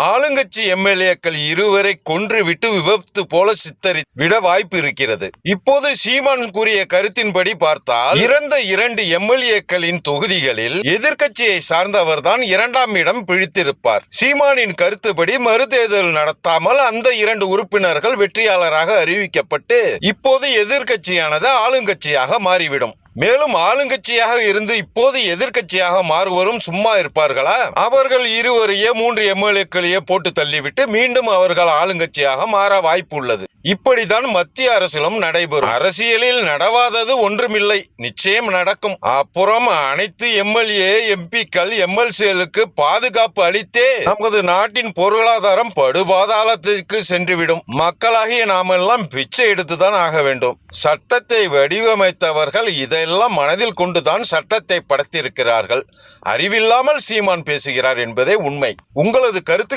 ஆளுங்கட்சி எம்எல்ஏக்கள் இருவரை கொன்றுவிட்டு விபத்து போல விட வாய்ப்பு இருக்கிறது. இப்போது சீமான் கூறிய கருத்தின்படி பார்த்தால் இறந்த 2 எம்எல்ஏக்களின் தொகுதிகளில் எதிர்க்கட்சியை சார்ந்தவர் தான் 2ஆம் இடம் பிடித்திருப்பார். சீமானின் கருத்துப்படி மறுதேர்தல் நடத்தாமல் அந்த 2 உறுப்பினர்கள் வெற்றியாளராக அறிவிக்கப்பட்டு இப்போது எதிர்க்கட்சியானது ஆளுங்கட்சியாக மாறிவிடும். மேலும் ஆளுங்கட்சியாக இருந்து இப்போது எதிர்க்கட்சியாக மாறுவரும் சும்மா இருப்பார்களா? அவர்கள் இருவரையே 3 எம்எல்ஏக்களையே போட்டு தள்ளிவிட்டு மீண்டும் அவர்கள் ஆளுங்கட்சியாக மாற வாய்ப்பு உள்ளது. இப்படித்தான் மத்திய அரசிலும் நடைபெறும். அரசியலில் நடவாதது ஒன்றுமில்லை, நிச்சயம் நடக்கும். அப்புறம் அனைத்து எம்எல்ஏ எம்பிக்கள் எம்எல்சிகளுக்கு பாதுகாப்பு அளித்தே நமது நாட்டின் பொருளாதாரம் படுபாதாளத்திற்கு சென்றுவிடும். மக்களாகிய நாமெல்லாம் பிச்சை எடுத்துதான் ஆக வேண்டும். சட்டத்தை வடிவமைத்தவர்கள் இதெல்லாம் மனதில் கொண்டுதான் சட்டத்தை படைத்திருக்கிறார்கள். அறிவில்லாமல் சீமான் பேசுகிறார் என்பதே உண்மை. உங்களது கருத்து